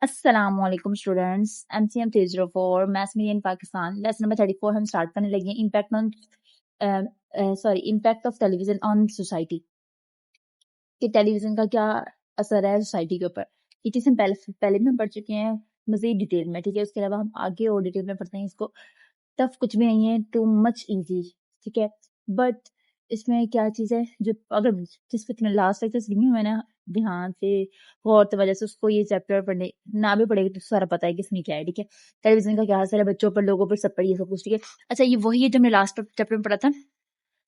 السلام علیکم students, MCM 304 maths medium Pakistan lesson نمبر 34 ہم اسٹارٹ کرنے لگے ہیں۔ Impact of television on society, کہ ٹیلی ویژن کا کیا اثر ہے سوسائٹی کے اوپر۔ یہ چیز ہم پہلے بھی ہم پڑھ چکے ہیں مزید ڈیٹیل میں، ٹھیک ہے۔ اس کے علاوہ ہم آگے اور ڈیٹیل میں پڑھتے ہیں اس کو۔ ٹف کچھ بھی نہیں ہے، ٹو مچ ایزی، ٹھیک ہے۔ بٹ اس میں کیا چیز ہے جو اگر جس وقت میں لاسٹ لیکچر سنی میں نے دھیان سے غور توجہ سے اس کو یہ چیپٹر پڑھنے نہ بھی پڑھے گی تو سارا پتہ ہے کہ اس میں کیا ہے، ٹھیک ہے۔ ٹیلی ویژن کا کیا اثر ہے بچوں پر، لوگوں پر، سب پر، یہ سب کچھ، ٹھیک ہے۔ اچھا یہ وہی ہے جو ہم نے لاسٹ چیپٹر میں پڑھا تھا۔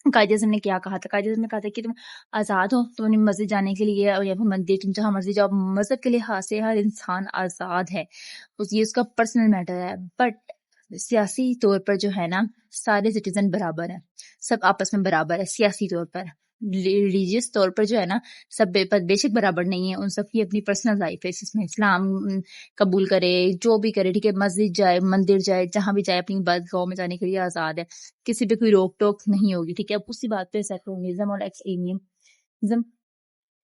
قائد اعظم نے کیا کہا تھا؟ قائد اعظم نے کہا تھا کہ تم آزاد ہو، تم اپنی مسجد جانے کے لیے اور یا پھر مندر تم جہاں مرضی جاؤ، مذہب کے لحاظ سے ہر انسان آزاد ہے، یہ اس کا پرسنل میٹر ہے۔ بٹ سیاسی طور پر جو ہے نا سارے سٹیزن برابر ہیں، سب آپس میں برابر ہے سیاسی طور پر۔ ریلیجیس طور پر جو ہے نا سب بے شک برابر نہیں ہے، ان سب کی اپنی پرسنل لائف ہے۔ اس میں اسلام قبول کرے جو بھی کرے، ٹھیک ہے، مسجد جائے، مندر جائے، جہاں بھی جائے، اپنی عبادت گاہ میں جانے کے لیے آزاد ہے، کسی پہ کوئی روک ٹوک نہیں ہوگی، ٹھیک ہے۔ اب اسی بات پہ سیکولرزم اور ایکسٹریمزم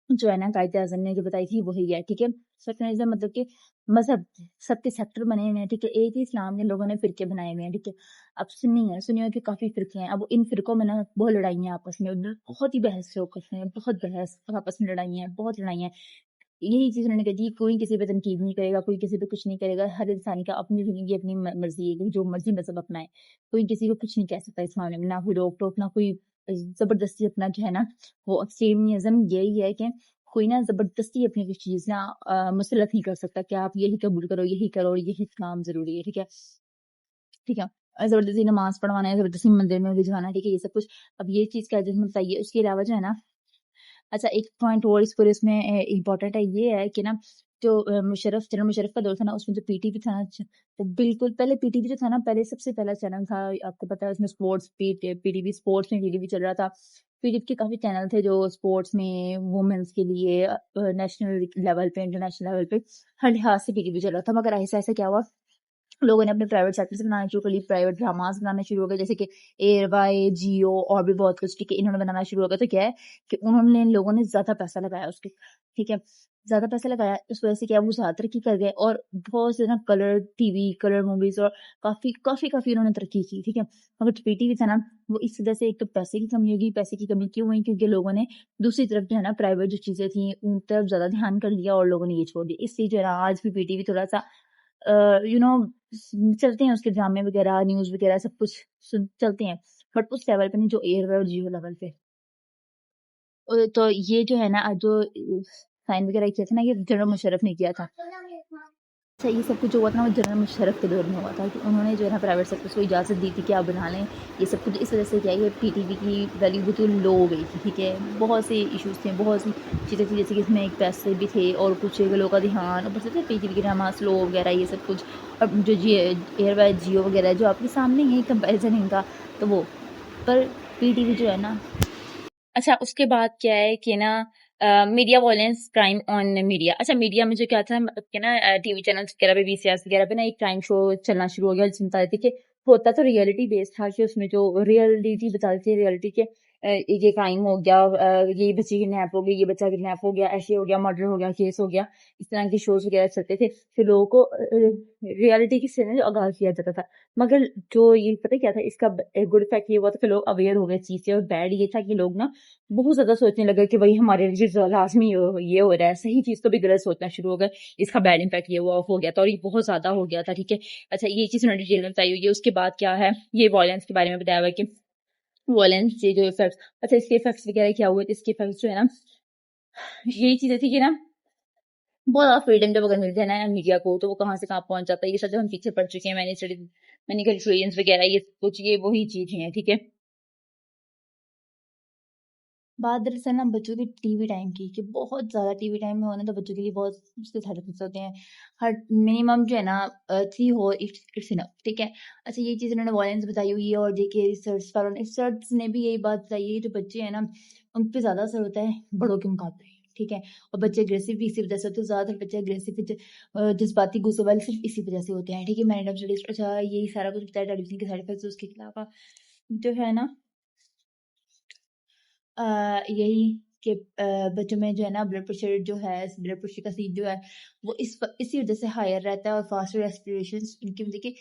جو ہے نا قائد اعظم نے جو بتائی تھی وہی ہے، ٹھیک ہے۔ سیکولرزم مطلب کہ مذہب سب کے سیکٹر بنے ہوئے ہیں، ٹھیک ہے۔ ایک ہی اسلام کے لوگوں نے فرقے بنائے ہوئے ہیں، ٹھیک ہے۔ اب سنیوں کے کافی فرقے ہیں، اب ان فرقوں میں نا بہت لڑائی ہیں آپس میں، بہت ہی بحث سے آپس میں، بہت بحث آپس میں، لڑائی ہیں، بہت لڑائی ہیں۔ یہی چیز انہوں نے کہی تھی، کوئی کسی پہ تنقید نہیں کرے گا، کوئی کسی پہ کچھ نہیں کرے گا، ہر انسان کا اپنی زندگی اپنی مرضی ہے، جو مرضی مذہب اپنائے، کوئی کسی کو کچھ نہیں کہہ سکتا اس معاملے میں، نہ کوئی روک ٹوک، نہ کوئی زبردستی اپنا جو ہے نا وہ ایکسٹریمزم یہی ہے کہ کوئی نا زبردستی اپنی کوئی چیز نا مسلط نہیں کر سکتا کہ آپ یہی قبول کرو، یہی کرو، یہی اسلام ضروری ہے، ٹھیک ہے، ٹھیک ہے۔ زبردستی نماز پڑھوانا ہے، زبردستی مندر میں بھجوانا ہے، ٹھیک ہے، یہ سب کچھ اب یہ چیز کا جس میں بتائیے۔ اس کے علاوہ جو ہے نا اچھا ایک پوائنٹ اور اس پر اس میں امپورٹنٹ ہے، یہ ہے کہ نا جو جنرل مشرف کا دور تھا نا اس میں جو پی ٹی وی تھا نا تو بالکل پہلے پی ٹی وی جو تھا نا پہلے سب سے پہلا چینل تھا، آپ کو پتا ہے، اس میں sports P T V sports میں پی ٹی وی چل رہا تھا۔ پی ٹی وی کے کافی چینل تھے جو اسپورٹس میں وومنس کے لیے نیشنل لیول پہ، انٹرنیشنل لیول پہ ہر لحاظ سے پی ٹی وی چل رہا تھا۔ مگر ایسا ایسا کیا ہوا، لوگوں نے اپنے پرائیویٹ سیکٹر سے بنانا شروع کر لی، پرائیویٹ ڈراماز بنانا شروع ہو گئے، جیسے کہ ایئر وائی، جیو اور بھی بہت کچھ، ٹھیک ہے، انہوں نے بنانا شروع ہو گیا۔ تو کیا ہے کہ انہوں نے لوگوں نے زیادہ پیسہ لگایا اس کے، ٹھیک ہے، زیادہ پیسہ لگایا، اس وجہ سے کیا وہ زیادہ ترقی کر گئے اور بہت سے نا colour T V, colour movies اور کافی کافی کافی انہوں نے ترقی کی، ٹھیک ہے۔ مگر جو پی ٹی وی تھا نا وہ اس وجہ سے ایک تو پیسے کی کمی ہوگی، پیسے کی کمی کیوں ہوئی کیونکہ لوگوں نے دوسری طرف جو ہے نا پرائیویٹ جو چیزیں تھیں ان طرف زیادہ دھیان کر لیا اور لوگوں نے یہ چھوڑ دیا۔ اس لیے جو ہے نا آج بھی پی ٹی وی تھوڑا سا چلتے ہیں، اس کے ڈرامے وغیرہ، نیوز وغیرہ سب کچھ چلتے ہیں، بٹ اس لیول پہ نہیں جو ایئر اور جیو لیول پہ۔ تو یہ جو ہے نا جو سائن وغیرہ کیا تھا نا یہ جنرل مشرف نے کیا تھا۔ اچھا یہ سب کچھ جو ہوا تھا نا وہ جنرل مشرف کے دور میں ہوا تھا کہ انہوں نے جو ہے نا پرائیویٹ سیکٹر کو اجازت دی تھی کہ آپ بنا لیں یہ سب کچھ۔ اس وجہ سے کیا ہے کہ پی ٹی وی کی ویلیو بہت لو ہو گئی تھی، ٹھیک ہے۔ بہت سے ایشوز تھے، بہت سی چیزیں تھیں، جیسے کہ اس میں ایک پیسے بھی تھے اور کچھ لوگوں کا دھیان، اوپر سے پی ٹی وی کے ڈرامہ سلو وغیرہ یہ سب کچھ، اور جو ایئر وائی جیو وغیرہ جو آپ کے سامنے ہی کمپیریزن ان کا، تو وہ پر پی ٹی وی جو ہے نا اچھا اس کے بعد کیا ہے کہ نا media violence crime on media. اچھا میڈیا میں جو کیا تھا کہ نا ٹی وی چینلز وغیرہ پہ، بی سی ایس وغیرہ پہ نا ایک کرائم شو چلنا شروع ہو گیا، جس میں بتا دیتے کہ ہوتا تو ریئلٹی بیس تھا کہ اس میں جو ریئلٹی بتا دیتی ریئلٹی کے یہ کرائم ہو گیا، یہ بچی کڈنیپ ہو گئی، یہ بچہ کڈنیپ ہو گیا، ایسے ہو گیا، مرڈر ہو گیا، کیس ہو گیا، اس طرح کے شوز وغیرہ چلتے تھے پھر لوگوں کو ریئلٹی کی سے جو آغاز کیا جاتا تھا۔ مگر جو یہ پتہ کیا تھا اس کا گڈ افیکٹ یہ ہوا تھا کہ لوگ اویئر ہو گئے چیز سے، اور بیڈ یہ تھا کہ لوگ نا بہت زیادہ سوچنے لگے کہ بھائی ہمارے لیے لازمی یہ ہو رہا ہے، صحیح چیز کو بھی غلط سوچنا شروع ہو گئے، اس کا بیڈ امپیکٹ یہ ہو گیا تھا اور یہ بہت زیادہ ہو گیا تھا، ٹھیک ہے۔ اچھا یہ چیز انہوں نے ڈیٹیل میں بتائی ہوئی ہے۔ اس کے بعد کیا ہے یہ وائلنس کے بارے میں بتایا ہوا ہے کہ وائلنس سے جو افیکٹس، اچھا اس کے افیکٹس وغیرہ کیا ہوئے، اس کے افیکٹس جو ہے نا یہی چیزیں تھی کہ نا بہت زیادہ فریڈم جب اگر ملتے ہیں نا میڈیا کو تو وہ کہاں سے کہاں پہنچ جاتا ہے، یہ سب جو ہم پیچھے پڑ چکے ہیں، مینیپولیشنز وغیرہ یہ کچھ یہ وہی چیزیں ہیں، ٹھیک ہے۔ بات دراصل نا بچوں کے ٹی وی ٹائم کی، کہ بہت زیادہ ٹی وی ٹائم میں ہونا تو بچوں کے لیے بہت مشکل سائڈ افیکٹس ہوتے ہیں، ہر منیمم جو ہے نا 3 ہو اٹس انف، ٹھیک ہے۔ اچھا یہ چیز انہوں نے وائلنس بتائی ہوئی ہے، اور دیکھیے ریسرچ نے بھی یہی بات بتائی ہے، جو بچے ہیں نا ان پہ زیادہ اثر ہوتا ہے بڑوں کے مقابلے، ٹھیک ہے۔ اور بچے اگریسو بھی اسی وجہ سے ہوتے ہیں، زیادہ تر بچے اگریسو جذباتی غصے والے صرف اسی وجہ سے ہوتے ہیں، ٹھیک ہے۔ میں نے اچھا یہی سارا کچھ بتایا ٹیلی ویژن کے سائڈ افیکٹس، اس کے علاوہ جو ہے نا یہی کہ بچوں میں جو ہے نا بلڈ پریشر کا سیٹ جو ہے وہ اسی وجہ سے ہائر رہتا ہے، اور فاسٹ ریسپریشن ان کی وجہ کہ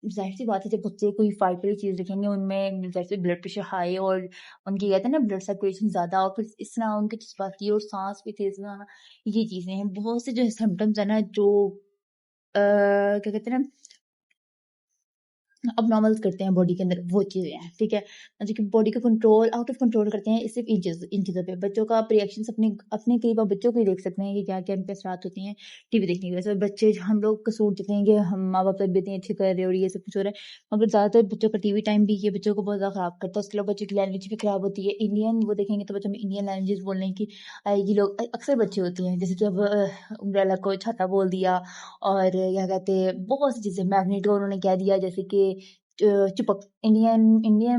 ظاہر سی بات ہے جب بچے کوئی فائٹ والی چیز دیکھیں گے ان میں ظاہر سے بلڈ پریشر ہائی اور ان کی کہتے ہیں نا بلڈ سرکولیشن زیادہ، اور پھر اس طرح ان کے جذباتی اور سانس بھی تیز نہ آنا، یہ چیزیں ہیں بہت سے جو سمٹمز ہیں نا جو کیا کہتے ہیں نا اب نارمل کرتے ہیں باڈی کے اندر، وہ چیزیں ہیں ٹھیک ہے، جو کہ باڈی کا کنٹرول آؤٹ آف کنٹرول کرتے ہیں صرف ان چیزوں پہ. بچوں کا آپ ریئیکشن اپنے قریب بچوں کو ہی دیکھ سکتے ہیں کہ کیا کیا ان پہ اثرات ہوتی ہیں ٹی وی دیکھنے کی وجہ سے. بچے ہم لوگ قصور دیتے ہیں کہ ہم ماں باپ تربیتیں اچھی کر رہے ہیں اور یہ سب کچھ ہو رہا ہے، مگر زیادہ تر بچوں کا ٹی وی ٹائم بھی یہ بچوں کو بہت زیادہ خراب کرتا ہے. اس کے علاوہ بچوں کی لینگویج بھی خراب ہوتی ہے. انڈین وہ دیکھیں گے تو بچوں میں انڈین لینگویج بولنے کی یہ لوگ اکثر بچے ہوتے ہیں، جیسے کہ اب امبریلا کو چھاتا بول دیا، اور کیا کہتے ہیں بہت سی چیزیں، میگنیٹ کو انہوں نے کہہ دیا جیسے کہ چپک. انڈین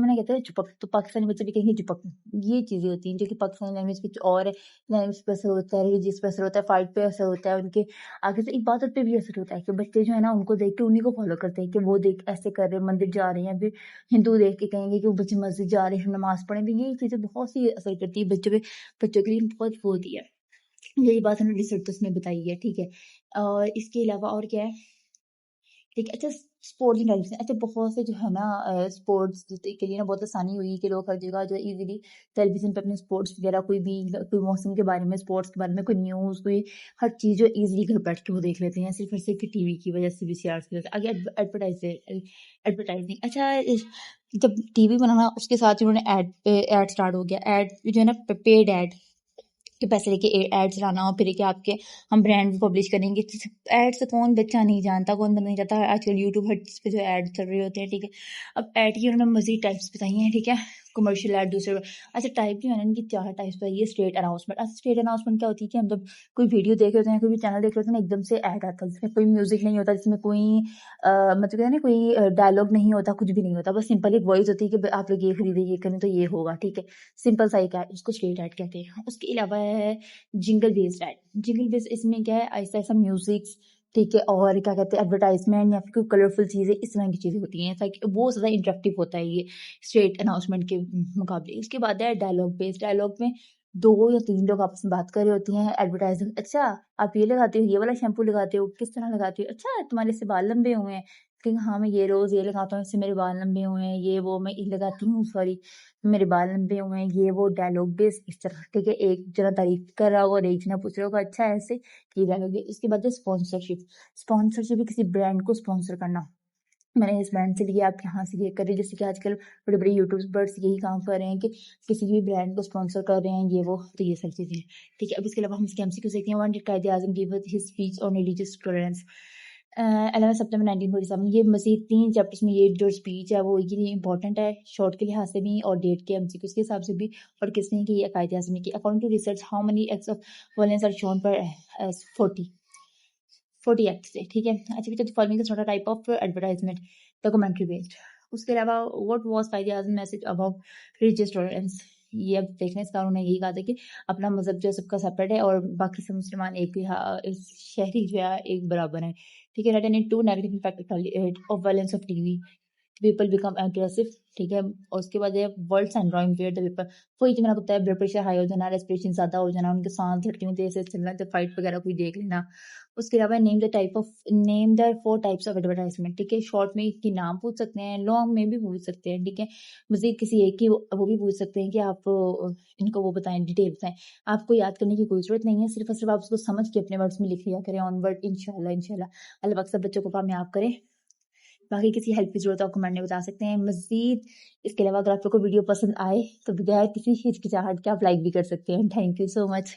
میں کہتے ہیں چپک، تو پاکستانی بچے بھی کہیں گے چپک. یہ چیزیں ہوتی ہیں جو کہ پاکستانی لینگویج کچھ اور ہے، لینگویج پہ اثر ہوتا ہے، ریلیجیس پہ اثر ہوتا ہے، فائٹ پہ اثر ہوتا ہے، ان کے آگے سے عبادت پہ بھی اثر ہوتا ہے کہ بچے جو ہے نا ان کو دیکھ کے انہیں کو فالو کرتے ہیں کہ وہ دیکھ ایسے کر رہے ہیں، مندر جا رہے ہیں. پھر ہندو دیکھ کے کہیں گے کہ وہ بچے مسجد جا رہے ہیں، نماز پڑھیں بھی. یہ چیزیں بہت سی اثر کرتی ہے بچوں پہ، بچوں کے لیے بہت وہ ہوتی ہے. یہی بات ہم نے ریسرچ میں بتائی ہے ٹھیک ہے. اور اس کے علاوہ اور کیا ہے ٹھیک ہے. اچھا اسپورٹس انٹیلیجنس، اچھا بہت سے جو ہے نا اسپورٹس کے لیے نا بہت آسانی ہوئی کہ لوگ ہر جگہ جو ایزیلی ٹیلی ویژن پہ اپنے اسپورٹس وغیرہ کوئی موسم کے بارے میں، اسپورٹس کے بارے میں کوئی نیوز، کوئی ہر چیز جو ایزیلی گھر بیٹھ کے وہ دیکھ لیتے ہیں، صرف اور صرف ٹی وی کی وجہ سے، وی سی آر کی وجہ سے. آگے ایڈورٹائزنگ. اچھا جب ٹی وی بنانا اس کے ساتھ انہوں نے ایڈ اسٹارٹ ہو گیا، ایڈ جو ہے نا پیڈ ایڈ کے پیسے لے کے ایڈ چلانا، اور پھر کہ آپ کے ہم برانڈ پبلش کریں گے. ایڈ سے کون بچہ نہیں جانتا، کون نہیں جانتا. آج کل یوٹیوب ہر چیز پہ جو ایڈ چل رہے ہوتے ہیں ٹھیک ہے. اب ایڈ کی انہوں نے مزید ٹائپس بتائی ہیں ٹھیک ہے، کمرشل ایڈ دوسرے. اچھا ٹائپ جو ہے نا ان کی 4 ٹائپس بتائی ہے. Street announcement. اسٹریٹ اناؤنسمنٹ کیا ہوتی ہے کہ ہم جب کوئی ویڈیو دیکھ رہے ہوتے ہیں، کوئی بھی چینل دیکھ رہے ہوتے ہیں نا، ایک دم سے ایڈ آتا ہے جس میں کوئی میوزک نہیں ہوتا، جس میں کوئی مطلب کہ نا کوئی ڈائلاگ نہیں ہوتا، کچھ بھی نہیں ہوتا، بس سمپل ایک وائس ہوتی ہے کہ آپ لوگ یہ خریدیں، یہ کریں تو یہ ہوگا ٹھیک ہے. سمپل سا ایک ایڈ، اس کو اسٹریٹ ایڈ کہتے ہیں. اس کے علاوہ ہے جنگل بیسڈ ایڈ. جنگل بیس اس میں کیا ہے، ایسا ایسا میوزک ٹھیک ہے، اور کیا کہتے ہیں ایڈورٹائزمنٹ یا پھر کوئی کلرفل چیزیں، اس طرح کی چیزیں ہوتی ہیں تاکہ بہت زیادہ انٹریکٹیو ہوتا ہے یہ اسٹریٹ اناؤنسمنٹ کے مقابلے. اس کے بعد ہے ڈائلاگ بیس. ڈائلاگ میں 2 یا 3 لوگ آپس میں بات کر رہے ہوتی ہیں. ایڈورٹائزنگ. اچھا آپ یہ لگاتے ہو، یہ والا شیمپو لگاتے ہو، کس طرح لگاتے ہو، اچھا تمہارے سے بال لمبے ہوئے ہیں کہ ہاں میں یہ روز یہ لگاتا ہوں، اس سے میرے بال لمبے ہوئے ہیں، یہ وہ میں یہ لگاتی ہوں، سوری میرے بال لمبے ہوئے ہیں، یہ وہ. ڈائلاگ بیس اس طرح ٹھیک ہے. ایک جنا تعریف کر رہا ہوگا اور ایک جنا پوچھ رہا ہوگا اچھا ایسے یہ ڈائلاگ. اس کے بعد ہے اسپانسرشپ. اسپانسرشپ بھی کسی برانڈ کو اسپانسر کرنا. میں نے اس برانڈ سے لیا، آپ یہاں سے یہ کر رہے، جیسے کہ آج کل بڑے بڑے یوٹیوبرس یہی کام کر رہے ہیں کہ کسی بھی برانڈ کو اسپانسر کر رہے ہیں، یہ وہ. تو یہ سب چیزیں ٹھیک ہے. اب اس کے علاوہ ہم اسکیم سی کیوں دیکھتے ہیں. Wanted Quaid Azam give his speech آن ریلیجیس ٹالرنس 11 ستمبر 1947. یہ مزید 3 چیپٹرس میں یہ جو اسپیچ ہے وہ یہ امپورٹنٹ ہے، شارٹ کے لحاظ سے بھی اور ڈیٹ کے MCQ کے حساب سے بھی. اور کس نے کی یہ قائد اعظم نے کی. According to research how many acts of violence are shown پر 40 ایکٹ سے ٹھیک ہے. اچھا following is not a type of advertisement documentary based. اس کے علاوہ what was Quaid Azam message about religious tolerance. یہ اب دیکھنے اس کا انہوں نے یہی کہا تھا کہ اپنا مذہب جو ہے سب کا سپریٹ ہے اور باقی سب مسلمان ایک شہری جو ہے ایک برابر ہیں ٹھیک ہے. Written in 2 negative impact of violence of T V. People become aggressive ٹھیک ہے. اور اس کے بعد ہے world syndrome where the people. وہی جو میں نے بتایا بلڈ پریشر ہائی ہو جانا، ریسپریشن زیادہ ہو جانا، ان کے سانس دھڑکنیں میں تیز سے چلنا، جب فائٹ وغیرہ کوئی دیکھ لینا. اس کے علاوہ نیم دا 4 ٹائپس آف ایڈورٹائزمنٹ ٹھیک ہے. شارٹ میں اس کی نام پوچھ سکتے ہیں، لانگ میں بھی پوچھ سکتے ہیں ٹھیک ہے. مزید کسی ایک کی وہ بھی پوچھ سکتے ہیں کہ آپ ان کو وہ بتائیں، ڈیٹیل بتائیں. آپ کو یاد کرنے کی کوئی ضرورت نہیں ہے، صرف اور صرف آپ اس کو سمجھ کے اپنے ورڈس میں لکھ لیا کریں آن ورڈ. انشاءاللہ اللہ پاک سب بچوں کو کامیاب کرے. باقی کسی ہیلپ کی ضرورت آپ کمنٹ میں بتا سکتے ہیں. مزید اس کے علاوہ اگر آپ کو ویڈیو پسند آئے تو بغیر کسی ہچکچاہٹ کے آپ لائک بھی کر سکتے ہیں. Thank you so much.